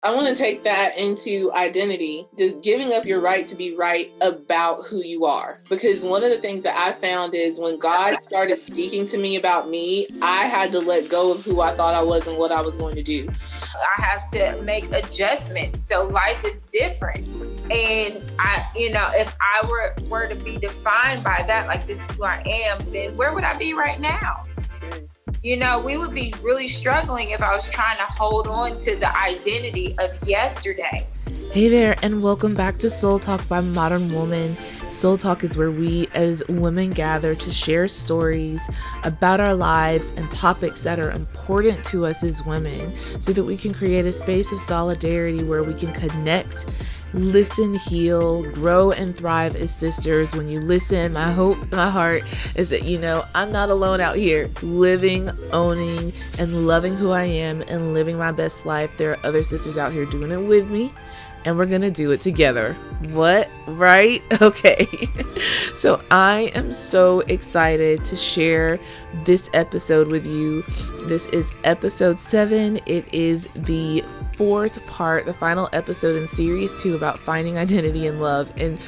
I want to take that into identity, just giving up your right to be right about who you are. Because one of the things that I found is when God started speaking to me about me, I had to let go of who I thought I was and what I was going to do. I have to make adjustments. So life is different. And if I were to be defined by that, like this is who I am, then where would I be right now? We would be really struggling if I was trying to hold on to the identity of yesterday. Hey there, and welcome back to Soul Talk by Mdrn Woman. Soul Talk is where we as women gather to share stories about our lives and topics that are important to us as women so that we can create a space of solidarity where we can connect, listen, heal, grow, and thrive as sisters. When you listen, my hope, my heart is that I'm not alone out here living, owning, and loving who I am and living my best life. There are other sisters out here doing it with me, and we're gonna do it together. What? Right? Okay. So I am so excited to share this episode with you. This is episode 7. It is the 4th part, the final episode in series 2 about finding identity in love. And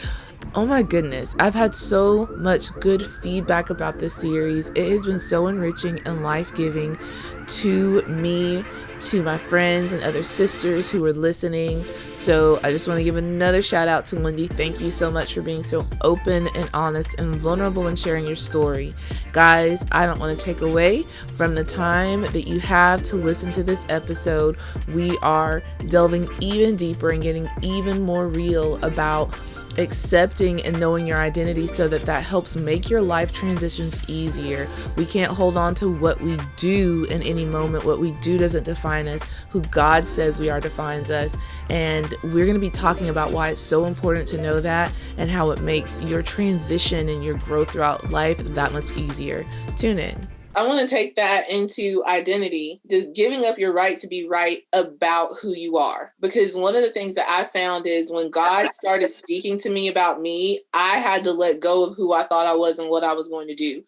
oh my goodness, I've had so much good feedback about this series. It has been so enriching and life-giving to me, to my friends and other sisters who are listening. So I just want to give another shout out to Wendy. Thank you so much for being so open and honest and vulnerable and sharing your story. Guys, I don't want to take away from the time that you have to listen to this episode. We are delving even deeper and getting even more real about accepting and knowing your identity so that helps make your life transitions easier. We can't hold on to what we do in any moment. What we do doesn't define us. Who God says we are defines us. And we're going to be talking about why it's so important to know that and how it makes your transition and your growth throughout life that much easier. Tune in. I want to take that into identity, just giving up your right to be right about who you are. Because one of the things that I found is when God started speaking to me about me, I had to let go of who I thought I was and what I was going to do.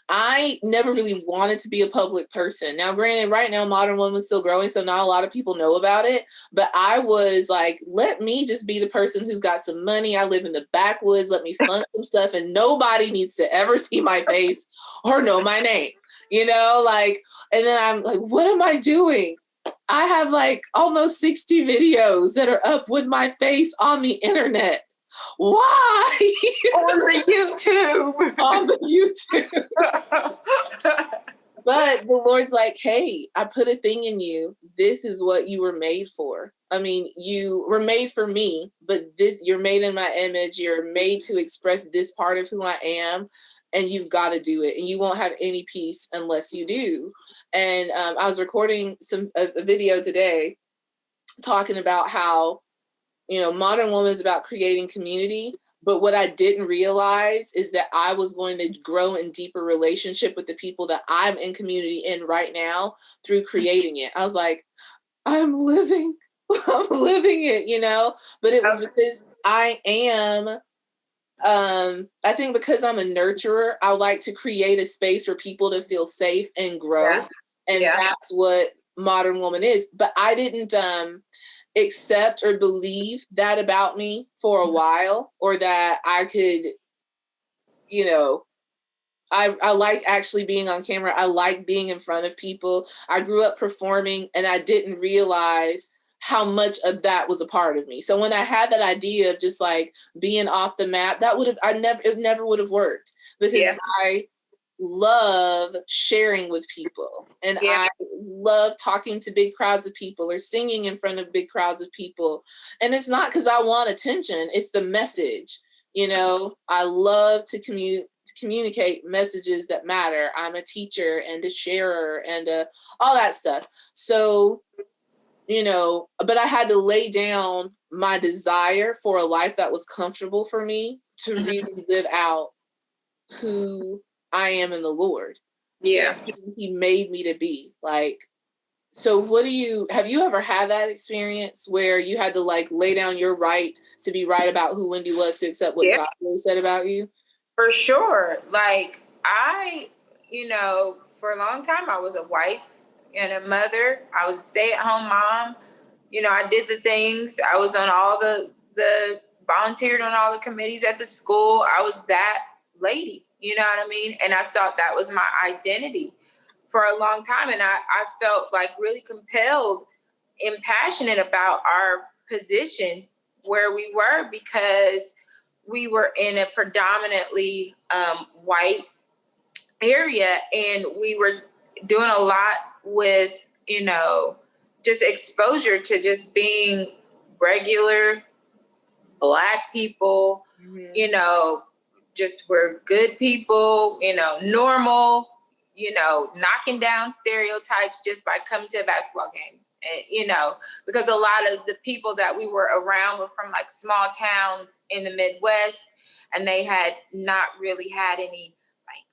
I never really wanted to be a public person. Now, granted, right now, Mdrn Woman's still growing, so not a lot of people know about it. But I was like, let me just be the person who's got some money. I live in the backwoods. Let me fund some stuff, and nobody needs to ever see my face or know my name. And then I'm like, what am I doing? I have like almost 60 videos that are up with my face on the internet. Why? On the YouTube. On the YouTube. But the Lord's like, hey, I put a thing in you. This is what you were made for. I mean, you were made for me, but you're made in my image. You're made to express this part of who I am. And you've got to do it. And you won't have any peace unless you do. And I was recording a video today talking about how, Mdrn Woman is about creating community. But what I didn't realize is that I was going to grow in deeper relationship with the people that I'm in community in right now through creating it. I was like, I'm living it, but it was because I am I think because I'm a nurturer, I like to create a space for people to feel safe and grow. Yeah. And that's what Mdrn Woman is. But I didn't accept or believe that about me for a while, or that I could, I like actually being on camera. I like being in front of people. I grew up performing, and I didn't realize how much of that was a part of me. So when I had that idea of just like being off the map, it never would have worked, because I love sharing with people, and I love talking to big crowds of people or singing in front of big crowds of people. And it's not because I want attention, it's the message. I love to communicate messages that matter. I'm a teacher and a sharer and all that stuff. So but I had to lay down my desire for a life that was comfortable for me to really live out who I am in the Lord. Yeah. He made me to be like. So have you ever had that experience where you had to like lay down your right to be right about who Wendy was to accept what God really said about you? For sure. Like I, for a long time, I was a wife and a mother. I was a stay-at-home mom. I did the things. I was on all the volunteered on all the committees at the school. I was that lady, you know what I mean? And I thought that was my identity for a long time. And I felt like really compelled and passionate about our position where we were, because we were in a predominantly white area, and we were doing a lot with, just exposure to just being regular Black people, just we're good people, normal, knocking down stereotypes just by coming to a basketball game. Because a lot of the people that we were around were from like small towns in the Midwest, and they had not really had any like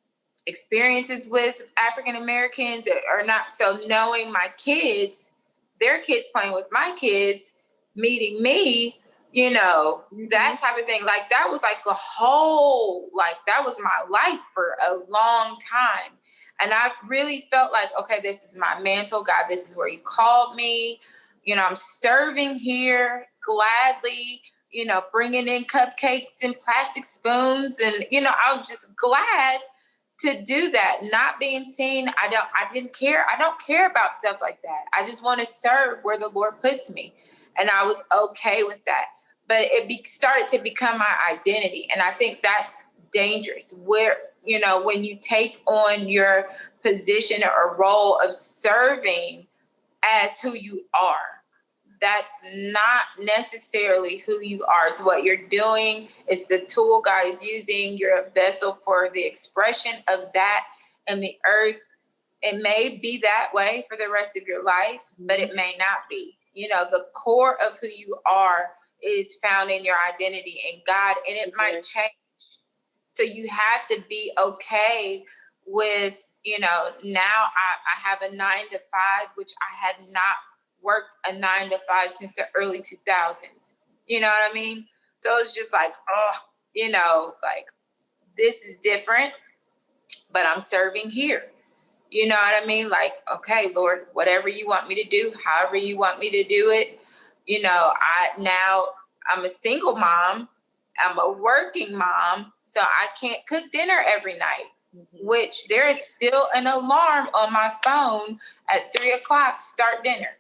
experiences with African Americans or not. So knowing my kids, their kids playing with my kids, meeting me, that type of thing. Like that was like the whole, like that was my life for a long time. And I really felt like, okay, this is my mantle, God, this is where you called me. I'm serving here gladly, bringing in cupcakes and plastic spoons. And, I was just glad to do that, not being seen. I didn't care. I don't care about stuff like that. I just want to serve where the Lord puts me. And I was okay with that. But it started to become my identity. And I think that's dangerous, where, when you take on your position or role of serving as who you are, that's not necessarily who you are. It's what you're doing. It's the tool God is using. You're a vessel for the expression of that in the earth. It may be that way for the rest of your life, but it may not be. The core of who you are is found in your identity in God, and it might change. So you have to be okay with, now I have a 9-to-5, which I had not worked a 9-to-5 since the early 2000s. You know what I mean? So it's just like, like this is different, but I'm serving here. You know what I mean? Like, okay, Lord, whatever you want me to do, however you want me to do it. I'm a single mom. I'm a working mom, so I can't cook dinner every night, which there is still an alarm on my phone at 3:00, start dinner.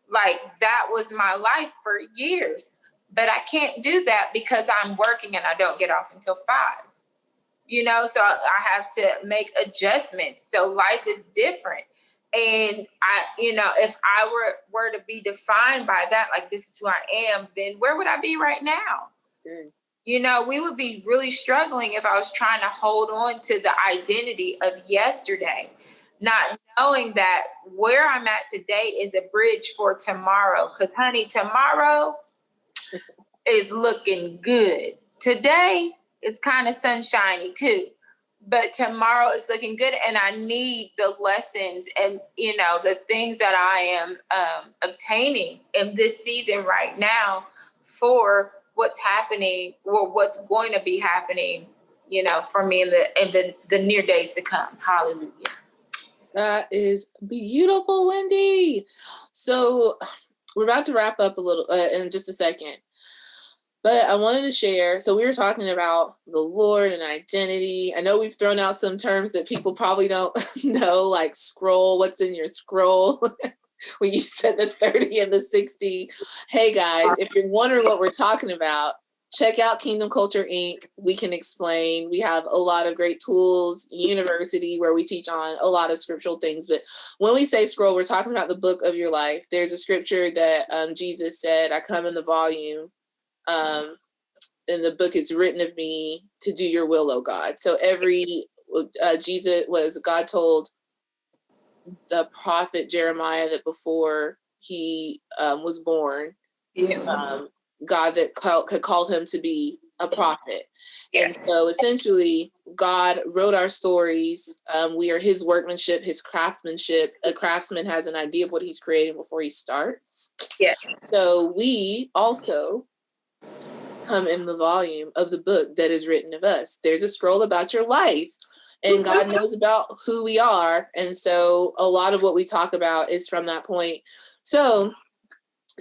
Like that was my life for years, but I can't do that because I'm working and I don't get off until 5. So I have to make adjustments. So life is different. And if I were to be defined by that, like this is who I am, then where would I be right now? That's good. We would be really struggling if I was trying to hold on to the identity of yesterday, not knowing that where I'm at today is a bridge for tomorrow. Because, honey, tomorrow is looking good. Today is kind of sunshiny too. But tomorrow is looking good, and I need the lessons and, the things that I am obtaining in this season right now for what's happening or what's going to be happening, for me in the near days to come. Hallelujah. That is beautiful, Wendy. So we're about to wrap up a little in just a second. But I wanted to share, so we were talking about the Lord and identity. I know we've thrown out some terms that people probably don't know, like scroll, what's in your scroll? When you said the 30 and the 60. Hey guys, if you're wondering what we're talking about, check out Kingdom Culture Inc. We can explain. We have a lot of great tools, university where we teach on a lot of scriptural things. But when we say scroll, we're talking about the book of your life. There's a scripture that Jesus said, I come in the volume. In the book, it's written of me to do your will, oh God. So God told the prophet Jeremiah that before he was born, God that called him to be a prophet. Yeah. And so essentially God wrote our stories. We are his workmanship, his craftsmanship. A craftsman has an idea of what he's creating before he starts. Yeah. So we also come in the volume of the book that is written of us. There's a scroll about your life, and God knows about who we are. And so a lot of what we talk about is from that point. So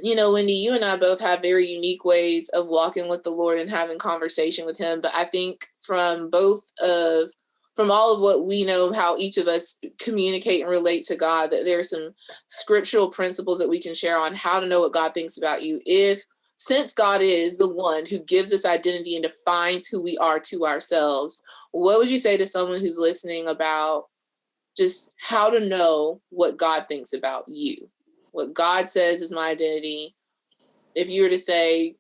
you know, Wendy, you and I both have very unique ways of walking with the Lord and having conversation with him. But I think from all of what we know of how each of us communicate and relate to God, that there are some scriptural principles that we can share on how to know what God thinks about you. Since God is the one who gives us identity and defines who we are to ourselves, what would you say to someone who's listening about just how to know what God thinks about you? What God says is my identity. If you were to say,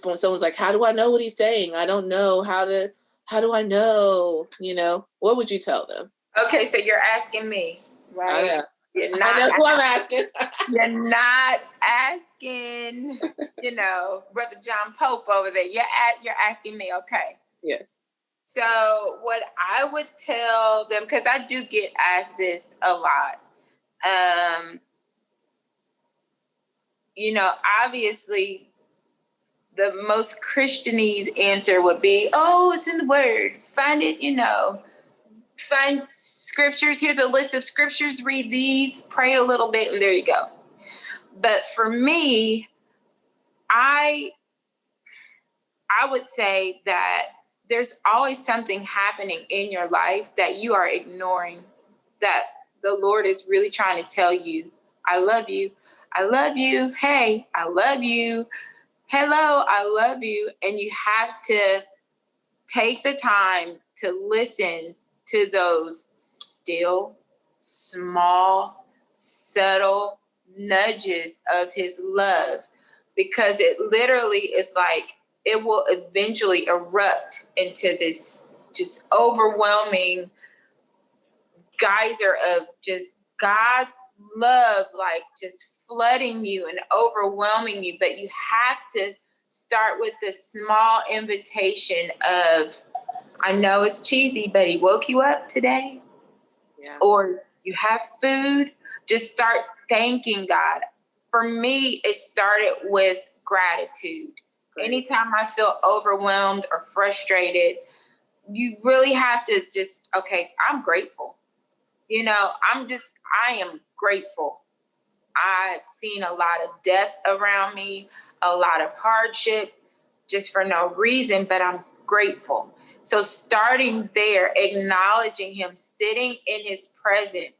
when someone's like, how do I know what he's saying? I don't know. How do I know? You know, what would you tell them? Okay, so you're asking me, right? You're not. I know who I'm asking. You're not asking, you know, Brother John Pope over there. You're asking me, okay? Yes. So what I would tell them, because I do get asked this a lot. You know, obviously, the most Christianese answer would be, oh, it's in the Word. Find it, you know. Find scriptures. Here's a list of scriptures. Read these. Pray a little bit, and there you go. But for me, I would say that there's always something happening in your life that you are ignoring, that the Lord is really trying to tell you, I love you. I love you. Hey, I love you. Hello, I love you. And you have to take the time to listen to those still, small, subtle nudges of his love, because it literally is like it will eventually erupt into this just overwhelming geyser of just God's love, like just flooding you and overwhelming you. But you have to start with the small invitation of, I know it's cheesy, but he woke you up today. Yeah. Or you have food. Just start thanking God. For me, it started with gratitude. Anytime I feel overwhelmed or frustrated, you really have to just, okay, I'm grateful. You know, I am grateful. I've seen a lot of death around me, a lot of hardship, just for no reason, but I'm grateful. So starting there, acknowledging him, sitting in his presence,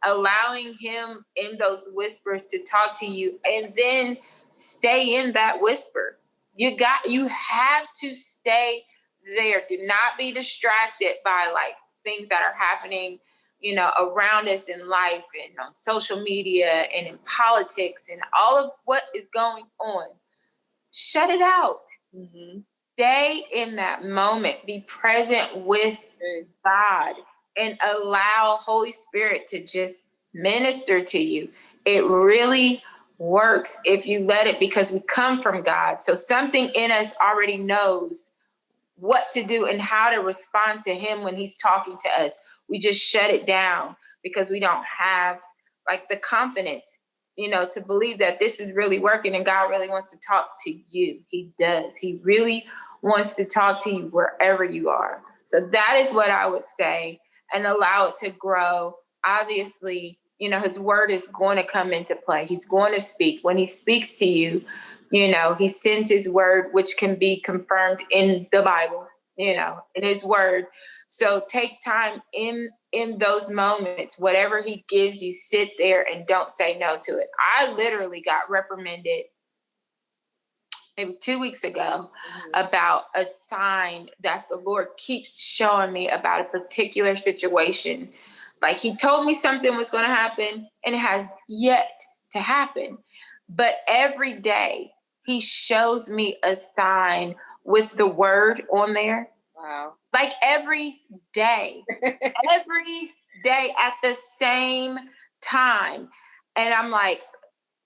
allowing him in those whispers to talk to you, and then stay in that whisper. You have to stay there. Do not be distracted by like things that are happening, you know, around us in life and on social media and in politics and all of what is going on. Shut it out. Mm-hmm. Stay in that moment. Be present with God and allow Holy Spirit to just minister to you. It really works if you let it, because we come from God. So something in us already knows what to do and how to respond to him when he's talking to us. We just shut it down because we don't have like the confidence, you know, to believe that this is really working and God really wants to talk to you. He does. He really wants to talk to you wherever you are. So that is what I would say, and allow it to grow. Obviously, you know, his word is going to come into play. He's going to speak. When he speaks to you, you know, he sends his word, which can be confirmed in the Bible, you know, in his word. So take time in those moments, whatever he gives you, sit there and don't say no to it. I literally got reprimanded maybe 2 weeks ago about a sign that the Lord keeps showing me about a particular situation. Like he told me something was going to happen and it has yet to happen. But every day he shows me a sign with the word on there. Wow. Like every day at the same time. And I'm like,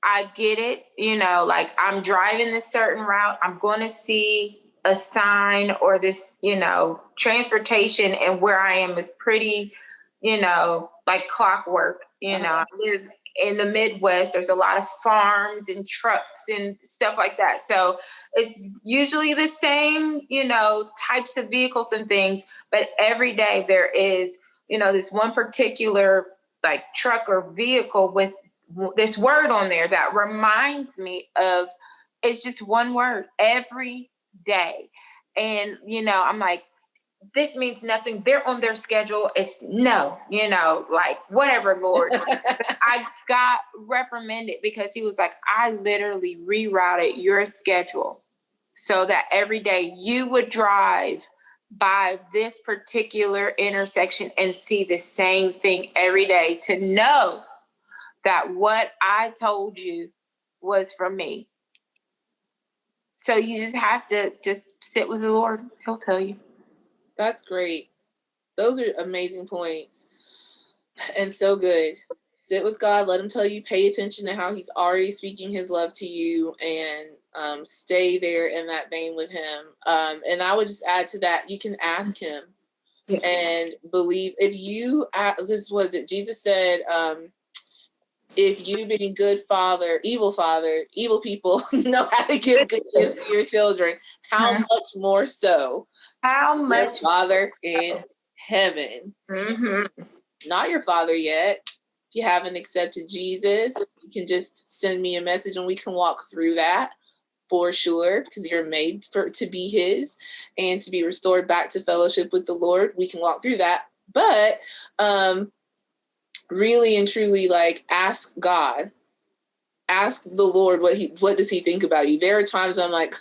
I get it. You know, like I'm driving this certain route. I'm going to see a sign or this, you know, transportation, and where I am is pretty, you know, like clockwork. You know, I live in the Midwest. There's a lot of farms and trucks and stuff like that. So it's usually the same, you know, types of vehicles and things. But every day there is, you know, this one particular like truck or vehicle with this word on there that reminds me of, it's just one word, every day. And, you know, I'm like, this means nothing. They're on their schedule. It's no, you know, like whatever, Lord. I got reprimanded because he was like, I literally rerouted your schedule so that every day you would drive by this particular intersection and see the same thing every day, to know that what I told you was from me. So you just have to just sit with the Lord. He'll tell you. That's great. Those are amazing points. And so good. Sit with God. Let him tell you, pay attention to how he's already speaking his love to you, and stay there in that vein with him. And I would just add to that, you can ask him and believe. If you, this was it, Jesus said, if you being good father, evil people know how to give good gifts to your children, how much more so how your much Father in heaven. Not your father yet. If you haven't accepted Jesus, you can just send me a message and we can walk through that for sure, because you're made to be his and to be restored back to fellowship with the Lord. We can walk through that. But really and truly, like, ask God. Ask the Lord what does he think about you. There are times I'm like,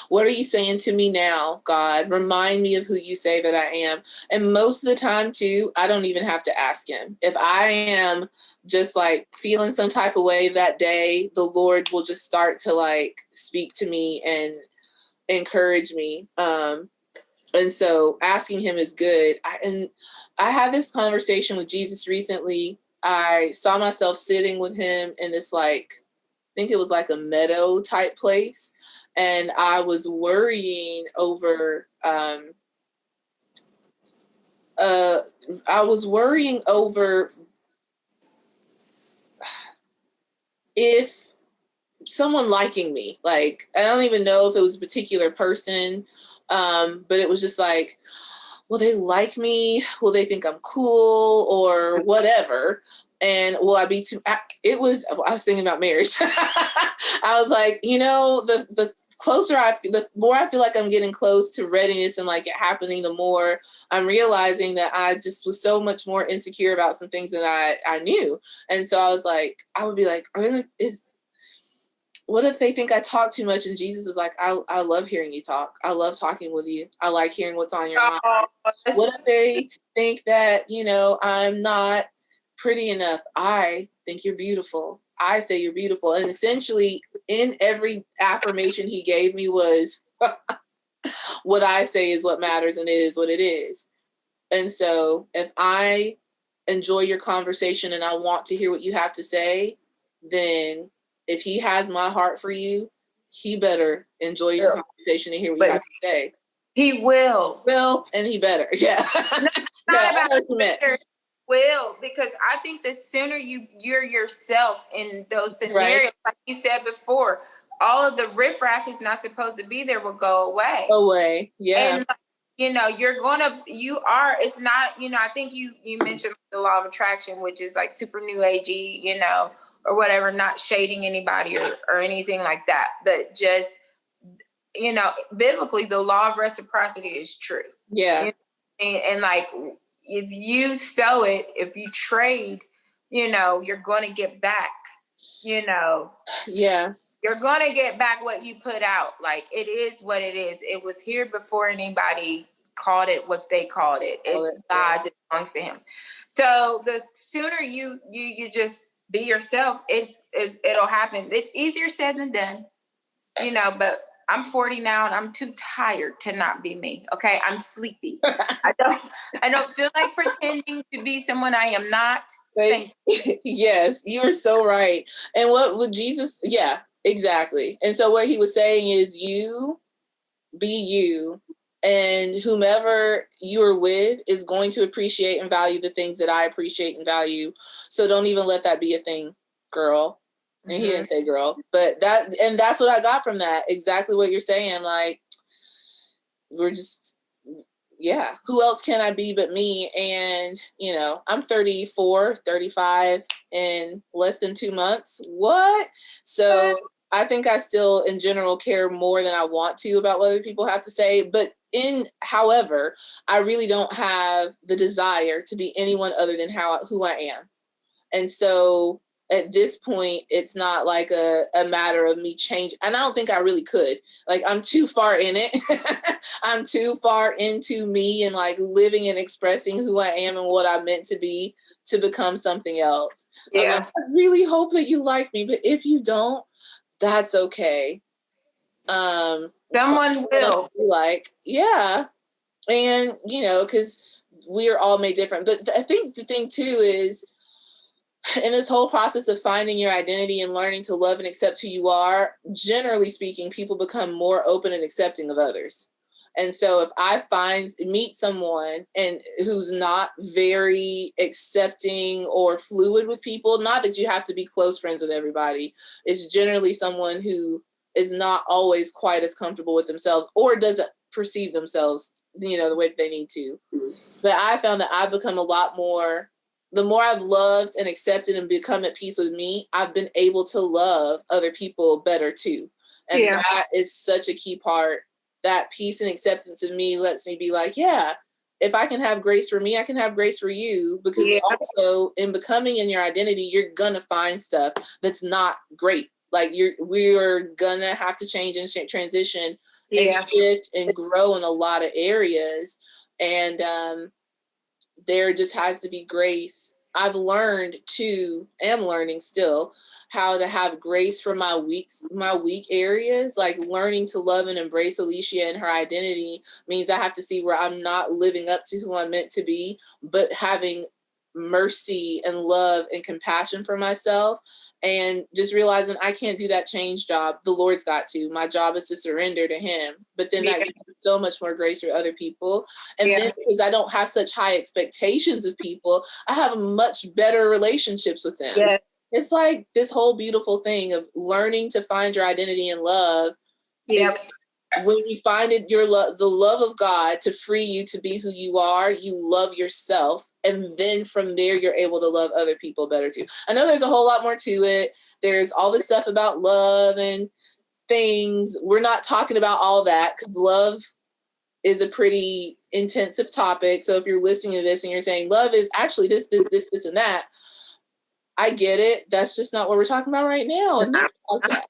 what are you saying to me now, God? Remind me of who you say that I am. And most of the time too, I don't even have to ask him. If I am just like feeling some type of way that day, the Lord will just start to like speak to me and encourage me. And so asking him is good. I had this conversation with Jesus recently. I saw myself sitting with him in this, like, I think it was like a meadow type place. And I was worrying over, if someone liking me. Like, I don't even know if it was a particular person, but it was just like, will they like me? Will they think I'm cool or whatever? And will I be too, I was thinking about marriage. I was like, you know, the closer the more I feel like I'm getting close to readiness and like it happening, the more I'm realizing that I just was so much more insecure about some things than I knew. And so I was like, I would be like, what if they think I talk too much? And Jesus was like, I love hearing you talk. I love talking with you. I like hearing what's on your mind. What if they think that, you know, I'm not pretty enough? I think you're beautiful. I say you're beautiful. And essentially in every affirmation he gave me was what I say is what matters and it is what it is. And so if I enjoy your conversation and I want to hear what you have to say, then if he has my heart for you, he better enjoy your conversation and hear what you have to say. He will. And he better. Yeah. Not about better. Will, because I think the sooner you're yourself in those scenarios, right, like you said before, all of the riffraff is not supposed to be there will go away. Yeah. And you know, it's not, you know, I think you mentioned the law of attraction, which is like super new agey, you know, or whatever, not shading anybody or anything like that, but just, you know, biblically, the law of reciprocity is true. Yeah. You know? And like, if you sow it, if you trade, you know, you're going to get back, you know. Yeah. You're going to get back what you put out. Like, it is what it is. It was here before anybody called it what they called it. It's God's. It belongs to him. So the sooner you just be yourself, it'll happen. It's easier said than done, you know, but I'm 40 now and I'm too tired to not be me. Okay. I'm sleepy. I don't feel like pretending to be someone I am not. Yes, you are so right. And what would Jesus? Yeah, exactly. And so what he was saying is, you be you, and whomever you're with is going to appreciate and value the things that I appreciate and value. So don't even let that be a thing, girl. And he didn't say girl, but that's what I got from that. Exactly what you're saying. Like, yeah, who else can I be but me? And, you know, I'm 34, 35 in less than 2 months. What? So I think I still in general care more than I want to about what other people have to say. But however, I really don't have the desire to be anyone other than who I am. And so at this point, it's not like a matter of me changing. And I don't think I really could. Like, I'm too far in it. I'm too far into me and like living and expressing who I am and what I'm meant to be to become something else. Yeah. I'm like, I really hope that you like me, but if you don't, that's okay. Someone will. Like, yeah. And, you know, because we are all made different. But I think the thing too is, in this whole process of finding your identity and learning to love and accept who you are, generally speaking, people become more open and accepting of others. And so if I meet someone and who's not very accepting or fluid with people, not that you have to be close friends with everybody, it's generally someone who is not always quite as comfortable with themselves or doesn't perceive themselves, you know, the way that they need to. But I found that I've become a lot more, the more I've loved and accepted and become at peace with me, I've been able to love other people better too. And that is such a key part. That peace and acceptance of me lets me be like, yeah, if I can have grace for me, I can have grace for you. Because also in becoming in your identity, you're going to find stuff that's not great. Like we're going to have to change and transition and shift and grow in a lot of areas. And there just has to be grace. I've learned am learning still, how to have grace for my weak areas. Like learning to love and embrace Alicia and her identity means I have to see where I'm not living up to who I'm meant to be, but having mercy and love and compassion for myself, and just realizing I can't do that change job. The Lord's got to. My job is to surrender to him. But then that gives me so much more grace for other people. And then because I don't have such high expectations of people, I have much better relationships with them. Yeah. It's like this whole beautiful thing of learning to find your identity in love. Yeah. When you find it, the love of God to free you to be who you are, you love yourself. And then from there, you're able to love other people better too. I know there's a whole lot more to it. There's all this stuff about love and things. We're not talking about all that because love is a pretty intensive topic. So if you're listening to this and you're saying love is actually this, and that, I get it. That's just not what we're talking about right now in this podcast.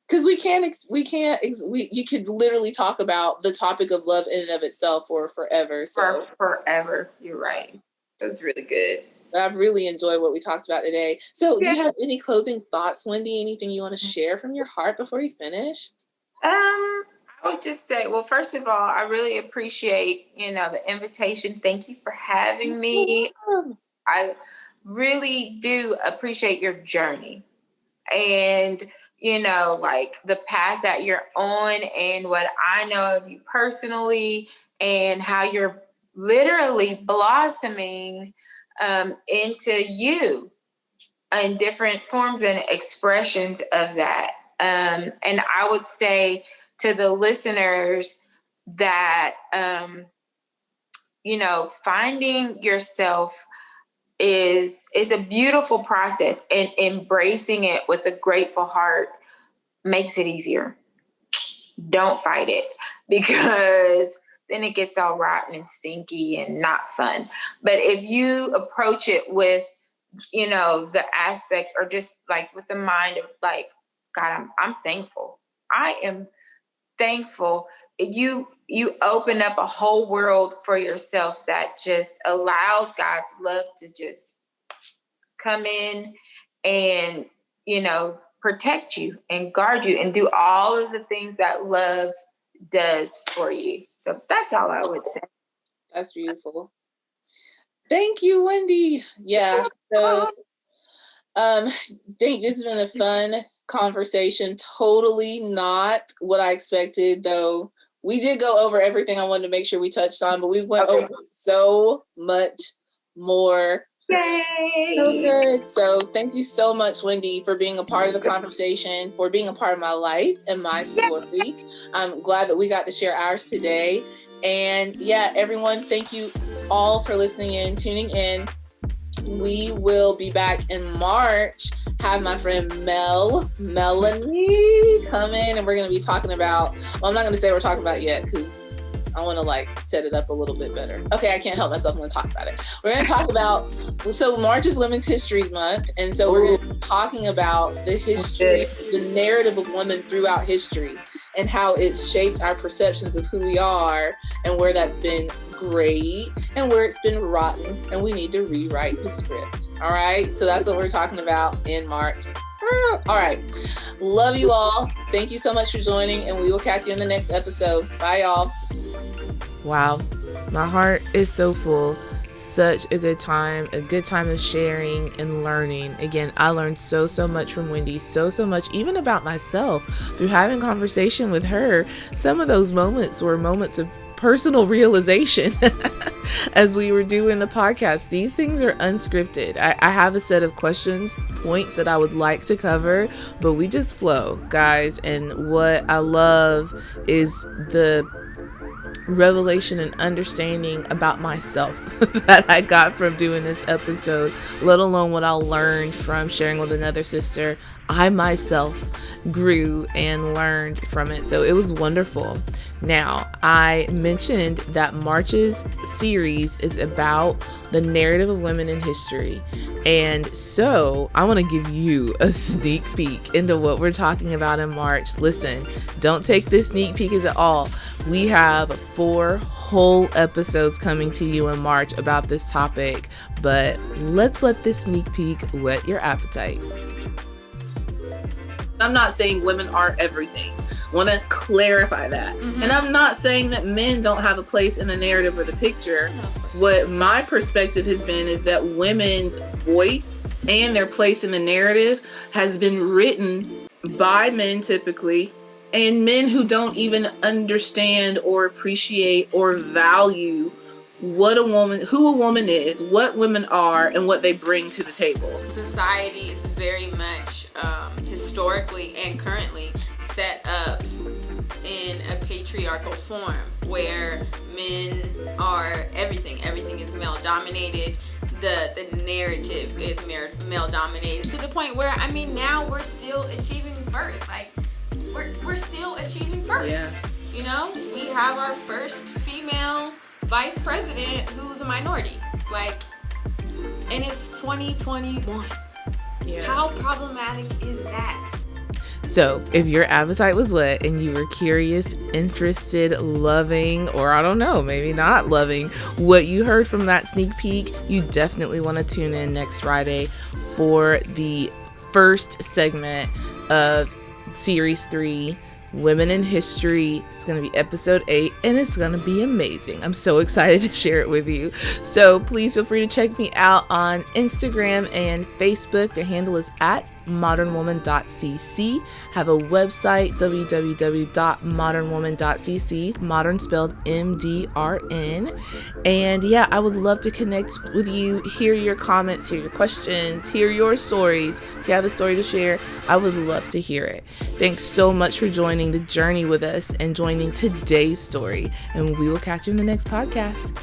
Because you could literally talk about the topic of love in and of itself for forever. So forever. You're right. That's really good. I've really enjoyed what we talked about today. So do you have any closing thoughts, Wendy? Anything you want to share from your heart before we finish? I would just say, well, first of all, I really appreciate, the invitation. Thank you for having me. I really do appreciate your journey. And like the path that you're on and what I know of you personally and how you're literally blossoming into you in different forms and expressions of that. And I would say to the listeners that, finding yourself is a beautiful process, and embracing it with a grateful heart makes it easier. Don't fight it, because then it gets all rotten and stinky and not fun. But if you approach it with, the aspect, or just like with the mind of like, God, I'm thankful. I am thankful. You open up a whole world for yourself that just allows God's love to just come in and, protect you and guard you and do all of the things that love does for you. So that's all I would say. That's beautiful. Thank you, Wendy. Yeah. So think this has been a fun conversation. Totally not what I expected, though. We did go over everything I wanted to make sure we touched on, but we went over so much more. Yay! So good. So thank you so much, Wendy, for being a part of the conversation, for being a part of my life and my story. I'm glad that we got to share ours today. And yeah, everyone, thank you all for listening in, tuning in. We will be back in March. Have my friend Melanie come in, and we're going to be talking about, well, I'm not going to say we're talking about yet because I want to set it up a little bit better. Okay, I can't help myself. I'm going to talk about it. We're going to talk about, so March is Women's History Month, and so we're going to be talking about the history, the narrative of women throughout history, and how it's shaped our perceptions of who we are, and where that's been great and where it's been rotten, and we need to rewrite the script. All right, so that's what we're talking about in March. All right, love you all. Thank you so much for joining, and we will catch you in the next episode. Bye, y'all. Wow, my heart is so full. Such a good time of sharing and learning. Again, I learned so much from Wendy, so much even about myself through having conversation with her. Some of those moments were moments of personal realization as we were doing the podcast. These things are unscripted. I have a set of questions, points that I would like to cover, but we just flow, guys. And what I love is the revelation and understanding about myself that I got from doing this episode, let alone what I learned from sharing with another sister. I myself grew and learned from it. So it was wonderful. Now, I mentioned that March's series is about the narrative of women in history. And so I want to give you a sneak peek into what we're talking about in March. Listen, don't take this sneak peek as at all. We have 4 whole episodes coming to you in March about this topic, but let's let this sneak peek whet your appetite. I'm not saying women are everything. I want to clarify that. Mm-hmm. And I'm not saying that men don't have a place in the narrative or the picture. No, what my perspective has been is that women's voice and their place in the narrative has been written by men typically, and men who don't even understand or appreciate or value who a woman is, what women are, and what they bring to the table. Society is very much historically and currently set up in a patriarchal form where men are everything is male dominated. The narrative is male dominated to the point where now we're still achieving first. We're still achieving first. Yeah. You know, we have our first female vice president who's a minority, and it's 2021. Yeah. How problematic is that? So if your appetite was whet and you were curious, interested, loving, or I don't know, maybe not loving what you heard from that sneak peek, you definitely want to tune in next Friday for the first segment of series 3, Women in History. It's going to be episode 8, and it's going to be amazing. I'm so excited to share it with you. So please feel free to check me out on Instagram and Facebook. The handle is at mdrnwoman.cc. Have a website, www.mdrnwoman.cc, modern spelled MDRN. And yeah, I would love to connect with you, hear your comments, hear your questions, hear your stories. If you have a story to share, I would love to hear it. Thanks so much for joining the journey with us and joining today's story. And we will catch you in the next podcast.